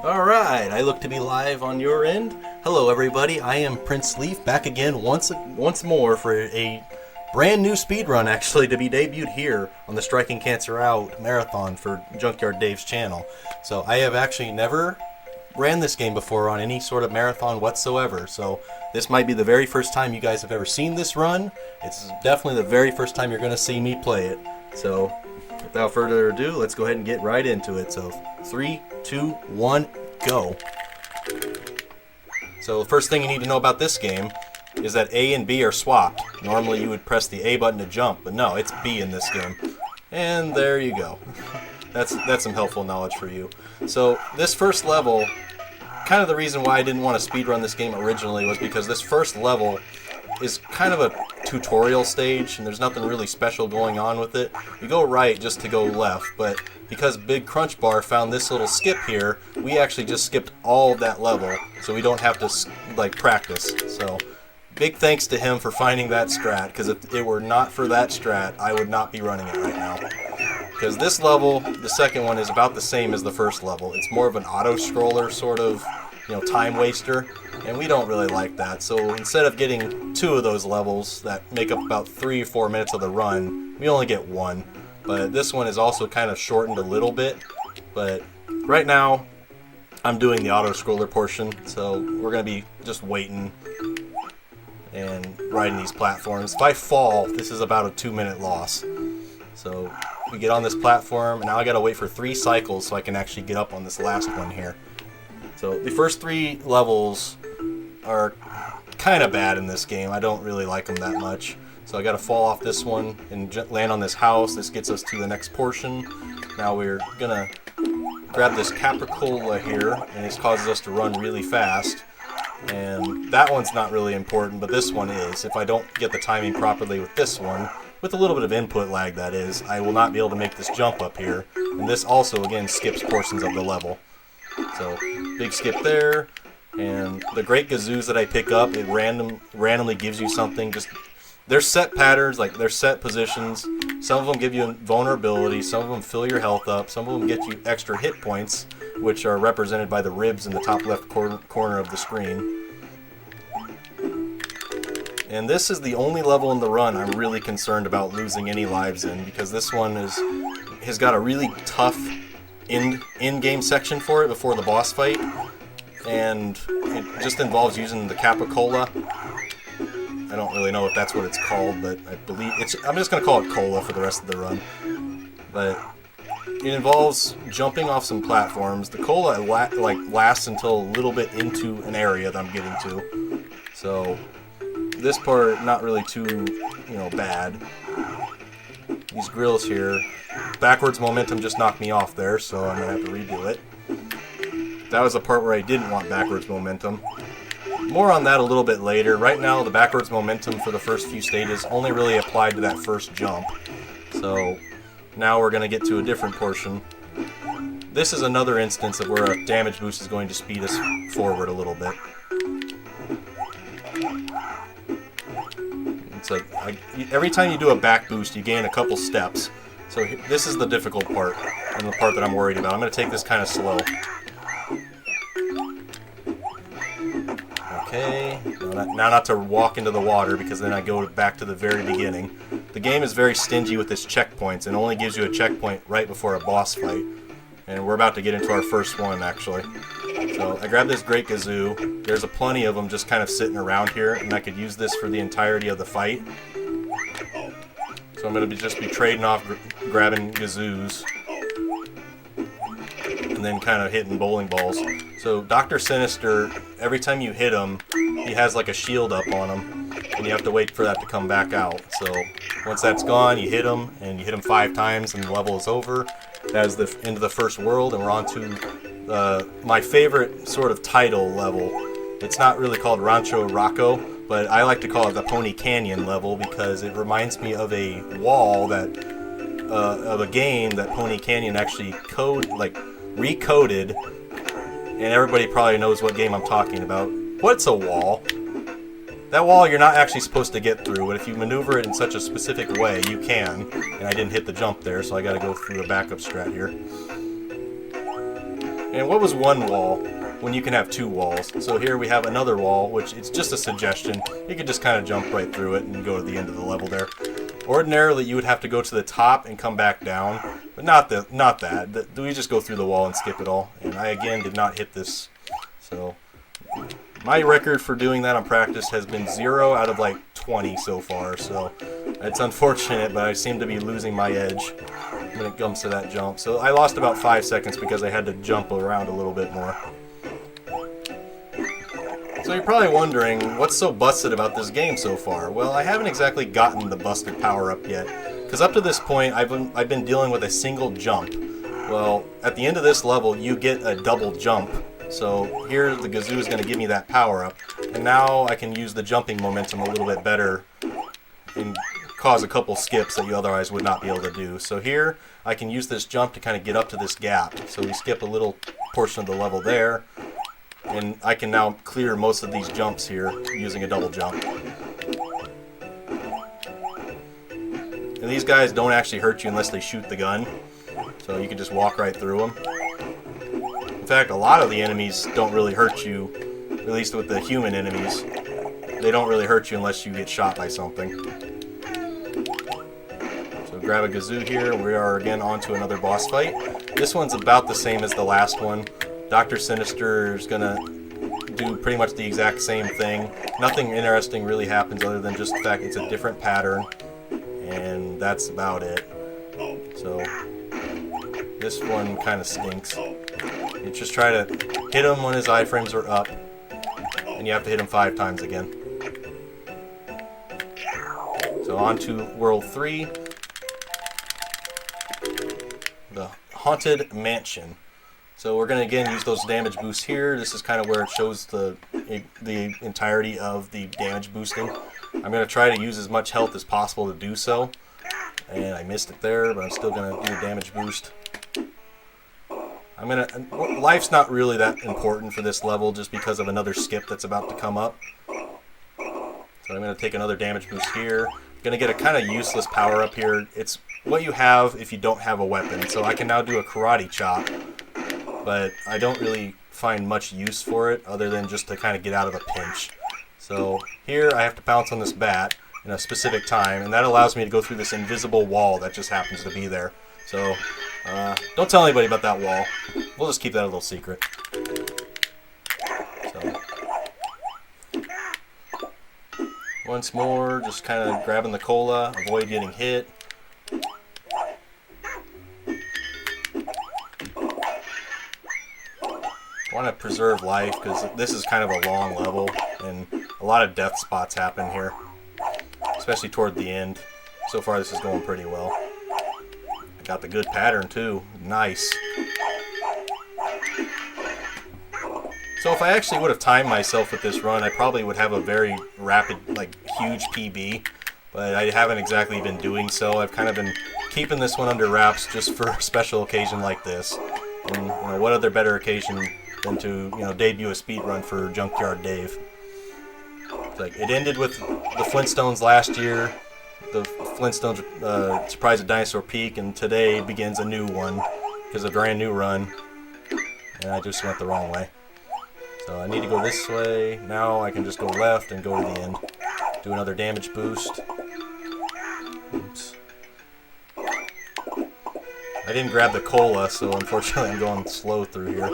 Alright, I look to be live on your end. Hello everybody, I am Prince Leaf, back again once more for a brand new speedrun actually to be debuted here on the Striking Cancer Out marathon for Junkyard Dave's channel. So I have actually never ran this game before on any sort of marathon whatsoever, so this might be the very first time you guys have ever seen this run. It's definitely the very first time you're going to see me play it. So without further ado, let's go ahead and get right into it. So 3, 2, 1, go. So the first thing you need to know about this game is that A and B are swapped. Normally you would press the A button to jump, but no, it's B in this game. And there you go. That's some helpful knowledge for you. So this first level, kind of the reason why I didn't want to speedrun this game originally was because this first level is kind of a tutorial stage and there's nothing really special going on with it. You go right just to go left, but because Big Crunch Bar found this little skip here, we actually just skipped all of that level, so we don't have to like practice. So big thanks to him for finding that strat, because if it were not for that strat, I would not be running it right now. Because this level, the second one, is about the same as the first level. It's more of an auto-scroller sort of, time waster, and we don't really like that. So instead of getting 2 of those levels that make up about 3 or 4 minutes of the run, we only get 1. But this one is also kind of shortened a little bit. But right now, I'm doing the auto-scroller portion, so we're going to be just waiting and riding these platforms. If I fall, this is about a 2-minute loss. So we get on this platform, and now I gotta wait for 3 cycles so I can actually get up on this last one here. So the first 3 levels are kind of bad in this game. I don't really like them that much. So I gotta fall off this one and land on this house. This gets us to the next portion. Now we're gonna grab this capricola here, and this causes us to run really fast. And that one's not really important, but this one is. If I don't get the timing properly with this one, with a little bit of input lag that is, I will not be able to make this jump up here. And this also, again, skips portions of the level. So, big skip there. And the Great Gazoos that I pick up, it randomly gives you something. There's set patterns, like there's set positions. Some of them give you vulnerability, some of them fill your health up, some of them get you extra hit points, which are represented by the ribs in the top left corner of the screen. And this is the only level in the run I'm really concerned about losing any lives in, because this one has got a really tough in-game section for it before the boss fight, and it just involves using the capricola. I don't really know if that's what it's called, but I believe I'm just going to call it cola for the rest of the run. But it involves jumping off some platforms. The cola lasts until a little bit into an area that I'm getting to. So this part, not really too, bad. These grills here, backwards momentum just knocked me off there, so I'm going to have to redo it. That was the part where I didn't want backwards momentum. More on that a little bit later. Right now, the backwards momentum for the first few stages only really applied to that first jump. So now we're going to get to a different portion. This is another instance of where a damage boost is going to speed us forward a little bit. It's like every time you do a back boost, you gain a couple steps. So this is the difficult part, and the part that I'm worried about. I'm going to take this kind of slow. Okay, now not to walk into the water, because then I go back to the very beginning. The game is very stingy with its checkpoints and only gives you a checkpoint right before a boss fight. And we're about to get into our first one, actually. So I grabbed this Great Gazoo. There's plenty of them just kind of sitting around here, and I could use this for the entirety of the fight. So I'm going to just be trading off grabbing Gazoos and then kind of hitting bowling balls. So Dr. Sinister, every time you hit him, he has like a shield up on him, and you have to wait for that to come back out. So once that's gone, you hit him, and you hit him 5 times, and the level is over. That is the end of the first world, and we're on to my favorite sort of title level. It's not really called Rancho Rocco, but I like to call it the Pony Canyon level, because it reminds me of a wall that of a game that Pony Canyon actually recoded, and everybody probably knows what game I'm talking about. What's a wall? That wall you're not actually supposed to get through, but if you maneuver it in such a specific way, you can. And I didn't hit the jump there, so I gotta go through a backup strat here. And what was one wall when you can have two walls? So here we have another wall, which it's just a suggestion. You could just kind of jump right through it and go to the end of the level there. Ordinarily, you would have to go to the top and come back down, but not that. We just go through the wall and skip it all. And I, again, did not hit this. So my record for doing that on practice has been 0 out of like 20 so far. So it's unfortunate, but I seem to be losing my edge when it comes to that jump. So I lost about 5 seconds because I had to jump around a little bit more. So you're probably wondering, what's so busted about this game so far? Well, I haven't exactly gotten the busted power-up yet, because up to this point, I've been dealing with a single jump. Well, at the end of this level, you get a double jump. So here, the Gazoo is going to give me that power-up, and now I can use the jumping momentum a little bit better and cause a couple skips that you otherwise would not be able to do. So here, I can use this jump to kind of get up to this gap. So we skip a little portion of the level there, and I can now clear most of these jumps here using a double jump. And these guys don't actually hurt you unless they shoot the gun, so you can just walk right through them. In fact, a lot of the enemies don't really hurt you, at least with the human enemies. They don't really hurt you unless you get shot by something. So grab a Gazoo here. We are again on to another boss fight. This one's about the same as the last one. Dr. Sinister is going to do pretty much the exact same thing. Nothing interesting really happens other than just the fact it's a different pattern, and that's about it. So this one kind of stinks. You just try to hit him when his iframes are up, and you have to hit him 5 times again. So on to World 3, the Haunted Mansion. So we're going to again use those damage boosts here. This is kind of where it shows the entirety of the damage boosting. I'm going to try to use as much health as possible to do so. And I missed it there, but I'm still going to do a damage boost. Life's not really that important for this level just because of another skip that's about to come up. So I'm going to take another damage boost here. I'm going to get a kind of useless power up here. It's what you have if you don't have a weapon. So I can now do a karate chop, but I don't really find much use for it other than just to kind of get out of a pinch. So here I have to bounce on this bat in a specific time, and that allows me to go through this invisible wall that just happens to be there. So don't tell anybody about that wall. We'll just keep that a little secret. So once more, just kind of grabbing the cola, avoid getting hit. I want to preserve life because this is kind of a long level and a lot of death spots happen here, especially toward the end. So far this is going pretty well. I got the good pattern too. Nice. So if I actually would have timed myself with this run, I probably would have a very rapid, like huge PB, but I haven't exactly been doing so. I've kind of been keeping this one under wraps just for a special occasion like this. And what other better occasion than to debut a speed run for Junkyard Dave. Like, it ended with the Flintstones last year, the Flintstones Surprise at Dinosaur Peak, and today begins a new one because a brand new run, and I just went the wrong way. So I need to go this way. Now I can just go left and go to the end. Do another damage boost. Oops. I didn't grab the cola, so unfortunately I'm going slow through here.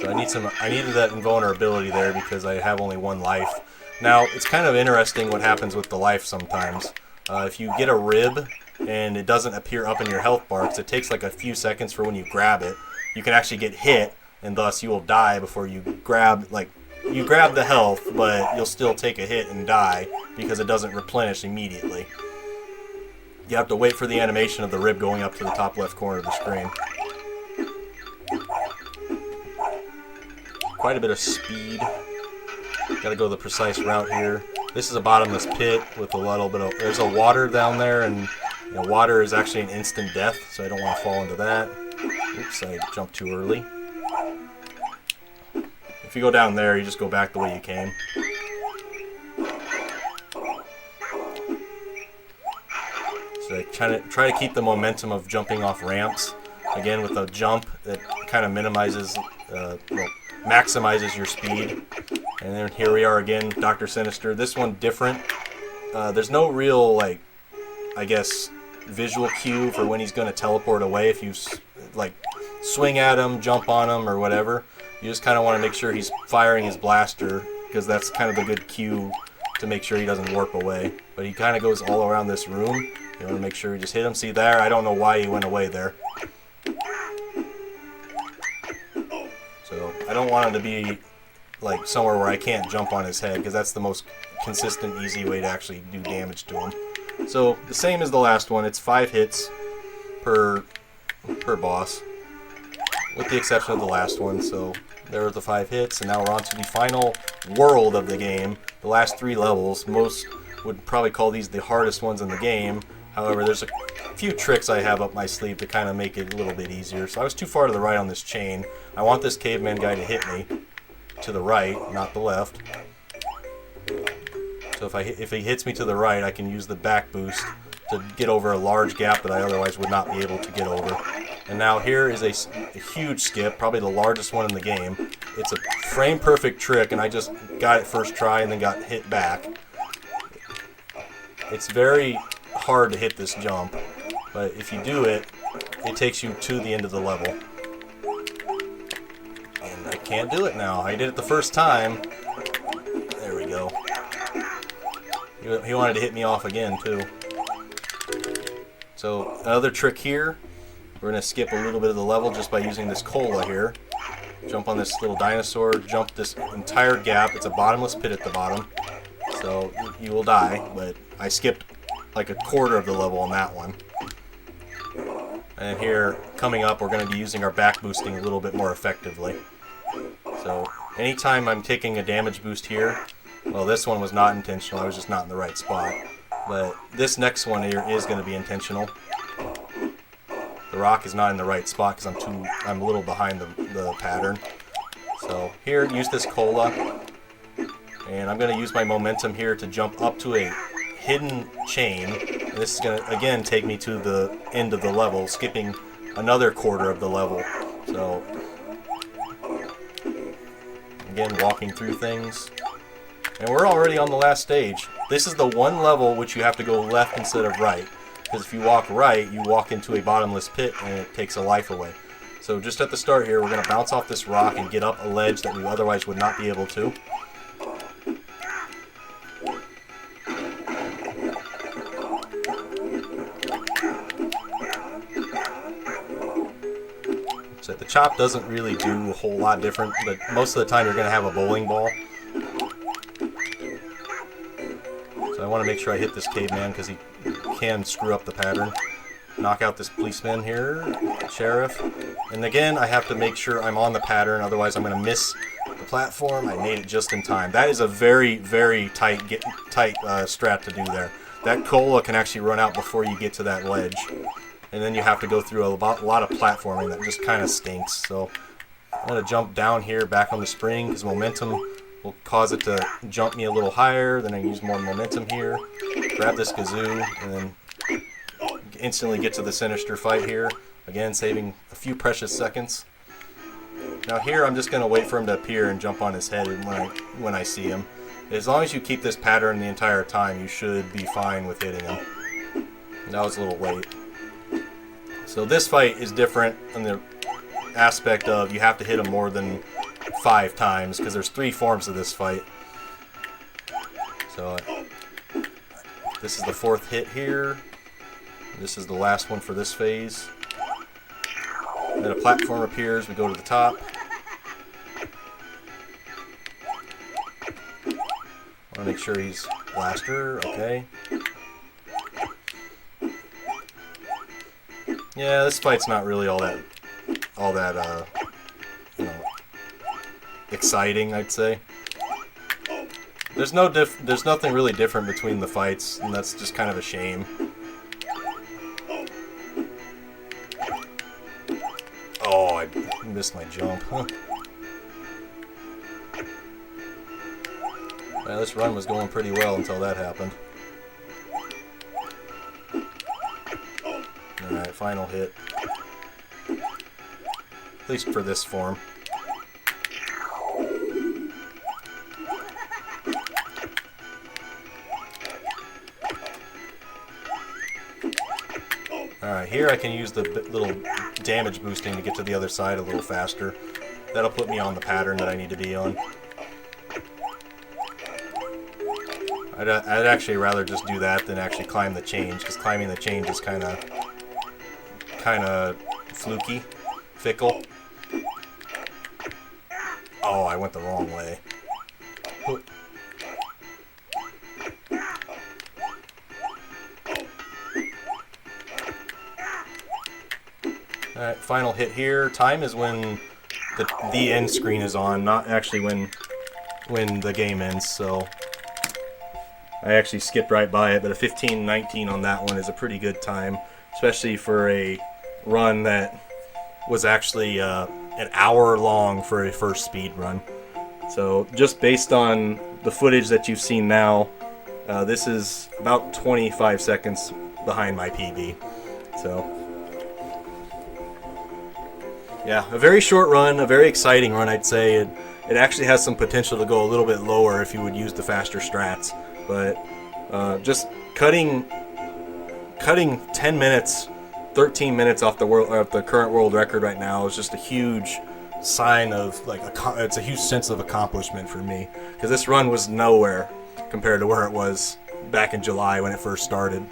So I needed that invulnerability there because I have only 1 life. Now, it's kind of interesting what happens with the life sometimes. If you get a rib and it doesn't appear up in your health bar, because it takes like a few seconds for when you grab it, you can actually get hit, and thus you will die before you grab the health, but you'll still take a hit and die because it doesn't replenish immediately. You have to wait for the animation of the rib going up to the top left corner of the screen. Quite a bit of speed. Gotta go the precise route here. This is a bottomless pit with a little bit of... There's a water down there, and water is actually an instant death, so I don't want to fall into that. Oops, I jumped too early. If you go down there, you just go back the way you came. So I try to keep the momentum of jumping off ramps. Again, with a jump that kind of minimizes, well, maximizes your speed. And then here we are again, Dr. Sinister. This one different. There's no real, like, I guess, visual cue for when he's going to teleport away. If you, like, swing at him, jump on him, or whatever, you just kind of want to make sure he's firing his blaster, because that's kind of a good cue to make sure he doesn't warp away. But he kind of goes all around this room. You want to make sure you just hit him. See there? I don't know why he went away there. So I don't want him to be like somewhere where I can't jump on his head, because that's the most consistent, easy way to actually do damage to him. So the same as the last one. It's 5 hits per boss, with the exception of the last one. So there are the 5 hits, and now we're on to the final world of the game. The last 3 levels. Most would probably call these the hardest ones in the game. However, there's a few tricks I have up my sleeve to kind of make it a little bit easier. So I was too far to the right on this chain. I want this caveman guy to hit me to the right, not the left. So if he hits me to the right, I can use the back boost to get over a large gap that I otherwise would not be able to get over. And now here is a huge skip, probably the largest one in the game. It's a frame perfect trick, and I just got it first try and then got hit back. It's very hard to hit this jump, but if you do it, it takes you to the end of the level. And I can't do it now. I did it the first time. There we go. He wanted to hit me off again too. So another trick here, we're going to skip a little bit of the level just by using this cola here. Jump on this little dinosaur, jump this entire gap. It's a bottomless pit at the bottom, so you will die, but I skipped like a quarter of the level on that one. And here, coming up, we're going to be using our back boosting a little bit more effectively. So anytime I'm taking a damage boost here, well, this one was not intentional, I was just not in the right spot. But this next one here is going to be intentional. The rock is not in the right spot because I'm a little behind the pattern. So here, use this cola, and I'm going to use my momentum here to jump up to a hidden chain. And this is going to again take me to the end of the level, skipping another quarter of the level. So again, walking through things. And we're already on the last stage. This is the one level which you have to go left instead of right. Because if you walk right, you walk into a bottomless pit and it takes a life away. So just at the start here, we're going to bounce off this rock and get up a ledge that we otherwise would not be able to. So the chop doesn't really do a whole lot different, but most of the time you're going to have a bowling ball. So I want to make sure I hit this caveman because he can screw up the pattern. Knock out this policeman here, sheriff. And again, I have to make sure I'm on the pattern, otherwise I'm going to miss the platform. I made it just in time. That is a very, very tight strat to do there. That cola can actually run out before you get to that ledge. And then you have to go through a lot of platforming that just kind of stinks. So I'm going to jump down here back on the spring because momentum will cause it to jump me a little higher. Then I use more momentum here. Grab this kazoo and then instantly get to the sinister fight here. Again, saving a few precious seconds. Now here I'm just going to wait for him to appear and jump on his head when I see him. As long as you keep this pattern the entire time, you should be fine with hitting him. That was a little late. So this fight is different in the aspect of you have to hit him more than 5 times because there's 3 forms of this fight. So this is the 4th hit here. This is the last one for this phase. Then a platform appears, we go to the top. I want to make sure he's blaster, okay. Yeah, this fight's not really all that you know, exciting, I'd say. There's nothing really different between the fights, and that's just kind of a shame. Oh, I missed my jump. Huh. Well, this run was going pretty well until that happened. Alright, final hit. at least for this form. Alright, here I can use the little damage boosting to get to the other side a little faster. That'll put me on the pattern that I need to be on. I'd actually rather just do that than actually climb the change, because climbing the change is kind of fluky, fickle. Oh, I went the wrong way. Alright, final hit here. Time is when the end screen is on, not actually when the game ends, so I actually skipped right by it, but a 15:19 on that one is a pretty good time, especially for a run that was actually an hour long for a first speed run. So just based on the footage that you've seen now, this is about 25 seconds behind my PB. So yeah, a very short run, a very exciting run, I'd say. It actually has some potential to go a little bit lower if you would use the faster strats. But just cutting 10 minutes, 13 minutes off the current world record right now is just a huge sign of, like, it's a huge sense of accomplishment for me. Because this run was nowhere compared to where it was back in July when it first started.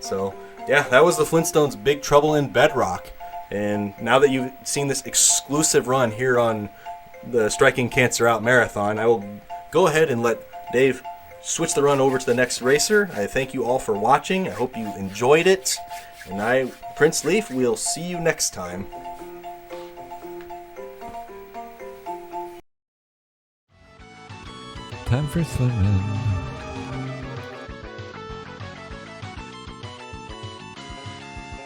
So yeah, that was the Flintstones' Big Trouble in Bedrock. And now that you've seen this exclusive run here on the Striking Cancer Out Marathon, I will go ahead and let Dave switch the run over to the next racer. I thank you all for watching. I hope you enjoyed it. And I, Prince Leaf, we'll see you next time. Time for swimming.